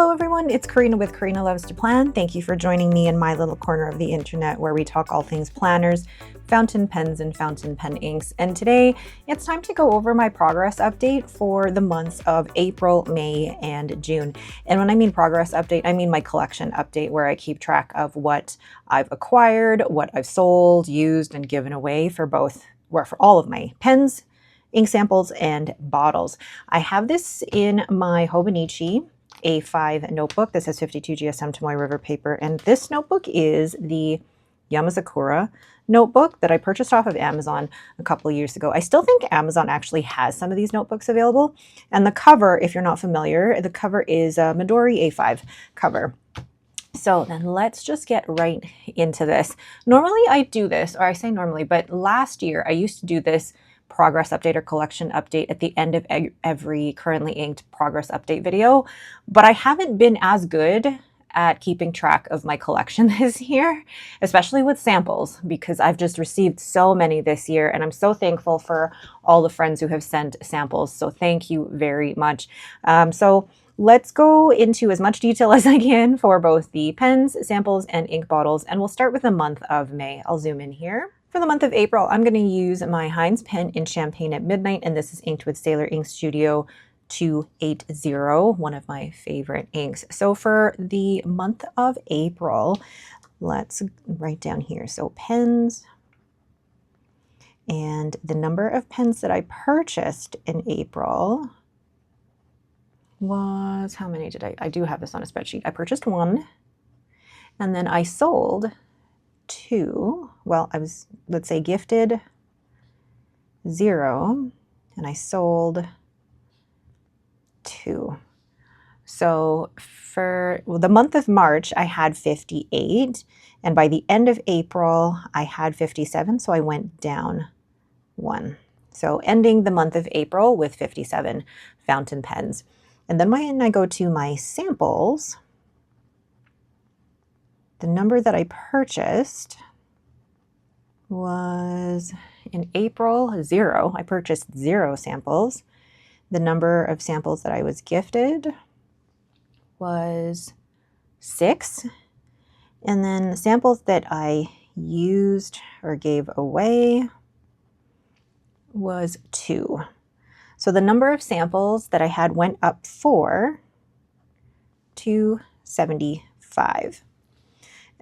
Hello everyone, it's Karina with Karina Loves to Plan. Thank you for joining me in my little corner of the internet where we talk all things planners, fountain pens, and fountain pen inks. And today it's time to go over my progress update for the months of April, May, and June. And when I mean progress update, I mean my collection update where I keep track of what I've acquired, what I've sold, used, and given away for all of my pens, ink samples, and bottles. I have this in my Hobonichi A5 notebook. This has 52 GSM Tomoe River paper, and this notebook is the Yamazakura notebook that I purchased off of Amazon a couple of years ago. I still think Amazon actually has some of these notebooks available, and the cover, if you're not familiar, the cover is a Midori A5 cover. So then let's just get right into this. Normally I do this, or I say normally, but last year I used to do this progress update or collection update at the end of every currently inked progress update video, but I haven't been as good at keeping track of my collection this year, especially with samples, because I've just received so many this year, and I'm so thankful for all the friends who have sent samples, so thank you very much. So let's go into as much detail as I can for both the pens, samples, and ink bottles, and we'll start with the month of May. I'll zoom in here. For the month of April, I'm going to use my Heinz pen in Champagne at Midnight, and this is inked with Sailor Ink Studio 280, one of my favorite inks. So for the month of April, let's write down here. So pens, and the number of pens that I purchased in April was, how many did I do have this on a spreadsheet. I purchased 1, and then I sold 2. Well, I was, let's say, gifted 0, and I sold 2. So for the month of March, I had 58, and by the end of April, I had 57, so I went down 1. So ending the month of April with 57 fountain pens. And then when I go to my samples, the number that I purchased was in April 0. I purchased 0 samples. The number of samples that I was gifted was 6. And then the samples that I used or gave away was 2. So the number of samples that I had went up 4 to 75.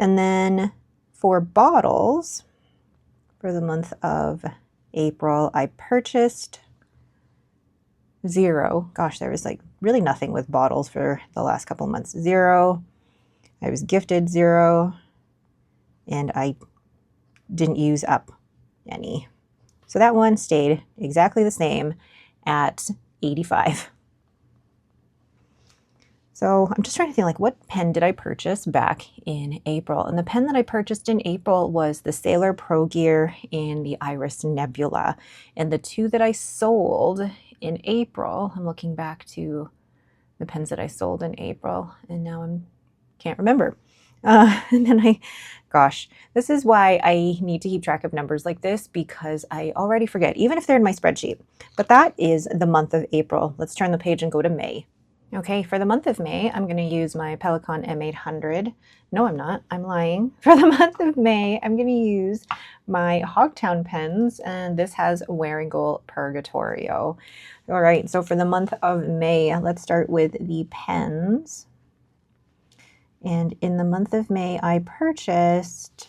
And then for bottles, for the month of April, I purchased 0. Gosh, there was like really nothing with bottles for the last couple months. 0. I was gifted 0. And I didn't use up any. So that one stayed exactly the same at 85. So I'm just trying to think, like, what pen did I purchase back in April? And the pen that I purchased in April was the Sailor Pro Gear in the Iris Nebula. And the 2 that I sold in April, I'm looking back to the pens that I sold in April, and now I can't remember. And then gosh, this is why I need to keep track of numbers like this, because I already forget, even if they're in my spreadsheet. But that is the month of April. Let's turn the page and go to May. Okay, for the month of May, I'm going to use my Pelikan M800. No, I'm not. I'm lying. For the month of May, I'm going to use my Hogtown pens, and this has Waringal Purgatorio. All right, so for the month of May, let's start with the pens. And in the month of May, I purchased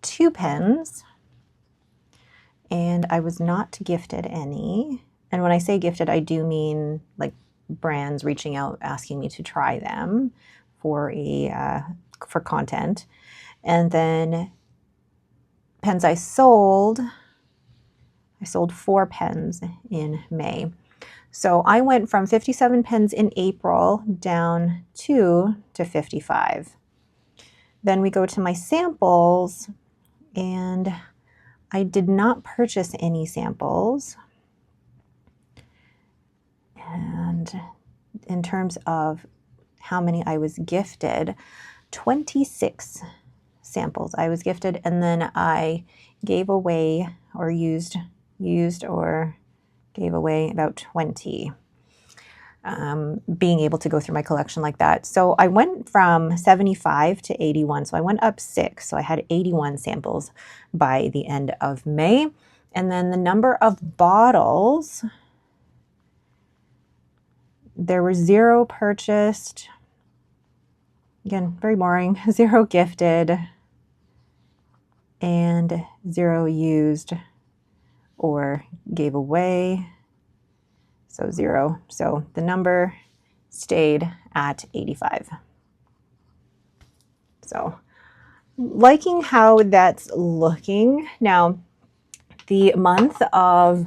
2 pens, and I was not gifted any. And when I say gifted, I do mean like brands reaching out asking me to try them for for content. And then pens I sold 4 pens in May. So I went from 57 pens in April down 2 to 55. Then we go to my samples, and I did not purchase any samples. And in terms of how many I was gifted, 26 samples I was gifted, and then I gave away or used or gave away about 20. being able to go through my collection like that. So I went from 75 to 81. So I went up 6. So I had 81 samples by the end of May. And then the number of bottles, there were 0 purchased. Again, very boring. 0 gifted and 0 used or gave away. So 0. So the number stayed at 85. So liking how that's looking. Now, the month of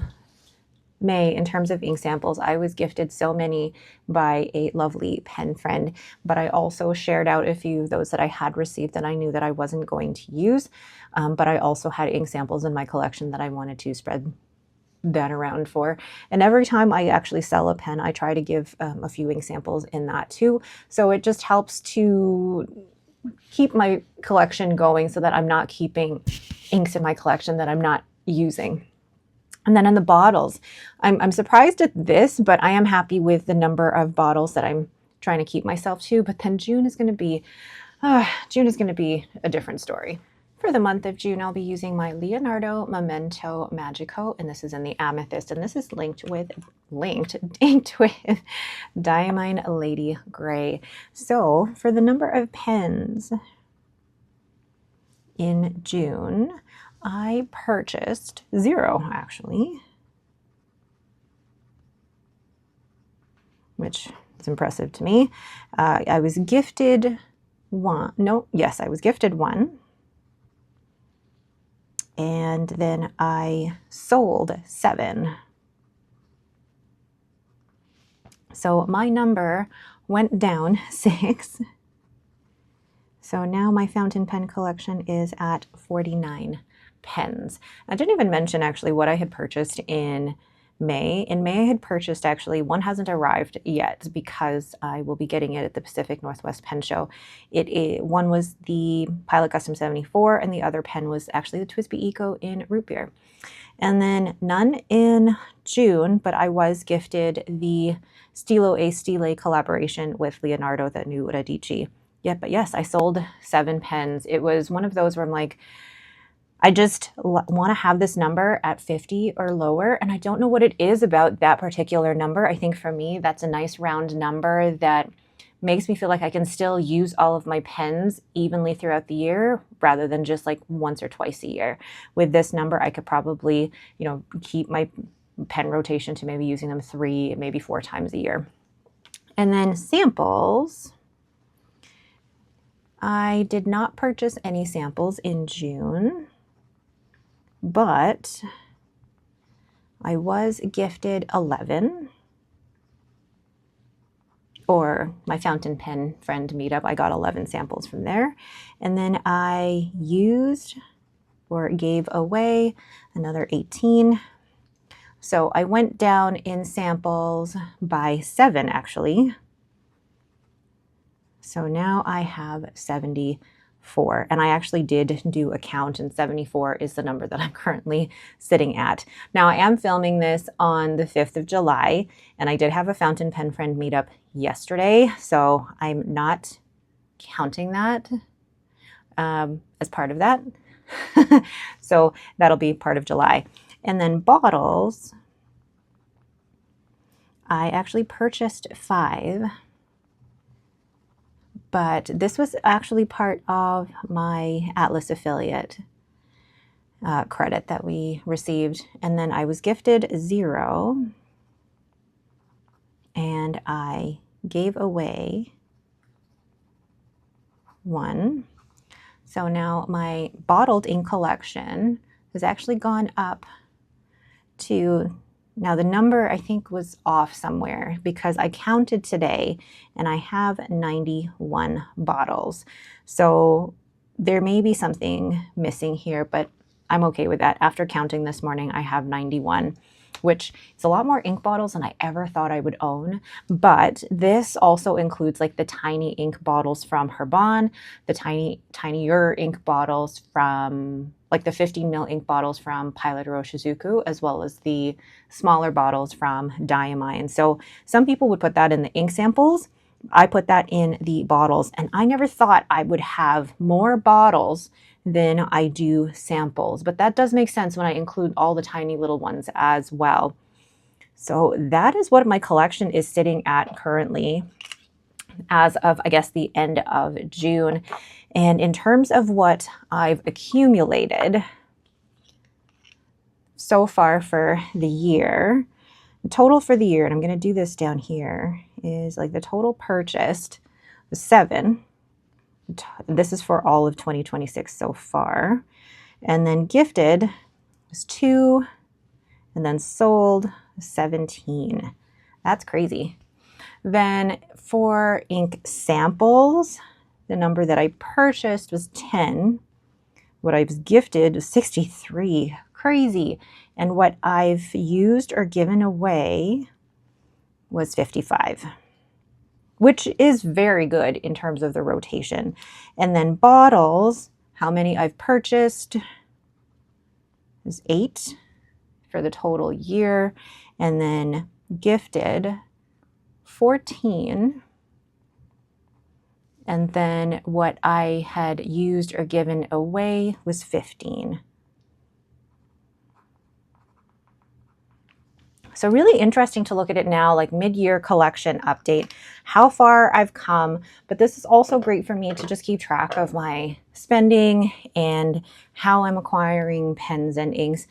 May, in terms of ink samples, I was gifted so many by a lovely pen friend, but I also shared out a few of those that I had received that I knew that I wasn't going to use. But I also had ink samples in my collection that I wanted to spread that around for. And every time I actually sell a pen, I try to give a few ink samples in that too. So it just helps to keep my collection going so that I'm not keeping inks in my collection that I'm not using. And then in the bottles, I'm surprised at this, but I am happy with the number of bottles that I'm trying to keep myself to. But then June is going to be a different story. For the month of June, I'll be using my Leonardo Memento Magico, and this is in the amethyst, and this is inked with Diamine Lady Gray. So for the number of pens in June, I purchased 0, actually, which is impressive to me. I was gifted 1. No, yes, I was gifted 1. And then I sold 7. So my number went down 6. So now my fountain pen collection is at 49 pens. I didn't even mention actually what I had purchased in May. In May I had purchased, actually, one hasn't arrived yet because I will be getting it at the Pacific Northwest Pen Show. One was the Pilot Custom 74 and the other pen was actually the TWSBI Eco in root beer. And then none in June, but I was gifted the Stilo A Stile collaboration with Leonardo, the new Radici. Yeah, but yes, I sold 7 pens. It was one of those where I'm like, I just want to have this number at 50 or lower. And I don't know what it is about that particular number. I think for me, that's a nice round number that makes me feel like I can still use all of my pens evenly throughout the year rather than just like once or twice a year. With this number, I could probably, keep my pen rotation to maybe using them 3, maybe 4 times a year. And then samples. I did not purchase any samples in June, but I was gifted 11, or my fountain pen friend meetup. I got 11 samples from there. And then I used or gave away another 18. So I went down in samples by 7, actually. So now I have 74, and I actually did do a count, and 74 is the number that I'm currently sitting at. Now I am filming this on the 5th of July, and I did have a fountain pen friend meetup yesterday, so I'm not counting that as part of that. So that'll be part of July. And then bottles, I actually purchased 5. But this was actually part of my Atlas affiliate credit that we received. And then I was gifted 0. And I gave away 1. So now my bottled ink collection has actually gone up to... Now the number I think was off somewhere because I counted today and I have 91 bottles. So there may be something missing here, but I'm okay with that. After counting this morning, I have 91. which is a lot more ink bottles than I ever thought I would own. But this also includes like the tiny ink bottles from Herbon, the tinier ink bottles from like the 15 ml ink bottles from Pilot Iroshizuku, as well as the smaller bottles from Diamine. So some people would put that in the ink samples. I put that in the bottles, and I never thought I would have more bottles than I do samples, but that does make sense when I include all the tiny little ones as well. So that is what my collection is sitting at currently as of, I guess, the end of June. And in terms of what I've accumulated so far for the year, the total for the year, and I'm going to do this down here, is like the total purchased was 7. This is for all of 2026 so far. And then gifted was 2, and then sold 17. That's crazy. Then for ink samples, the number that I purchased was 10. What I was gifted was 63. Crazy. And what I've used or given away was 55. Which is very good in terms of the rotation. And then bottles, how many I've purchased is 8 for the total year. And then gifted 14. And then what I had used or given away was 15. So really interesting to look at it now, like mid-year collection update, how far I've come. But this is also great for me to just keep track of my spending and how I'm acquiring pens and inks.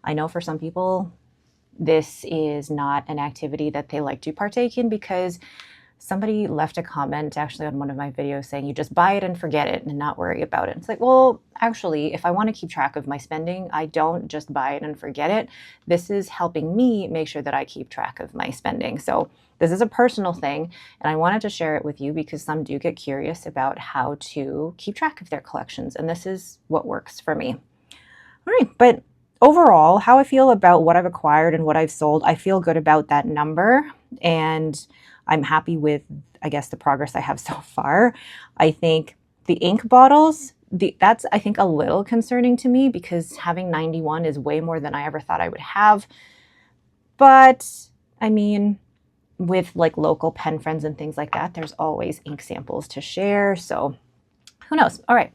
I know for some people, this is not an activity that they like to partake in, because somebody left a comment actually on one of my videos saying you just buy it and forget it and not worry about it. It's like, well, actually, if I want to keep track of my spending, I don't just buy it and forget it. This is helping me make sure that I keep track of my spending. So this is a personal thing, and I wanted to share it with you because some do get curious about how to keep track of their collections, and this is what works for me. All right, but overall, how I feel about what I've acquired and what I've sold, I feel good about that number, and I'm happy with, I guess, the progress I have so far. I think the ink bottles, that's, I think, a little concerning to me, because having 91 is way more than I ever thought I would have. But, I mean, with like local pen friends and things like that, there's always ink samples to share. So who knows? All right.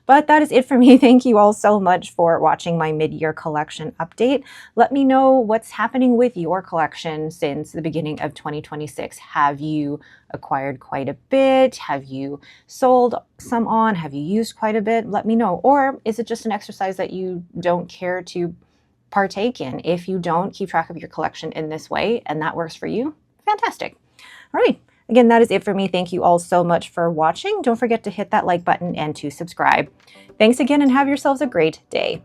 But that is it for me. Thank you all so much for watching my mid-year collection update. Let me know what's happening with your collection since the beginning of 2026. Have you acquired quite a bit? Have you sold some on? Have you used quite a bit? Let me know. Or is it just an exercise that you don't care to partake in? If you don't keep track of your collection in this way and that works for you, fantastic. All right. Again, that is it for me. Thank you all so much for watching. Don't forget to hit that like button and to subscribe. Thanks again, and have yourselves a great day.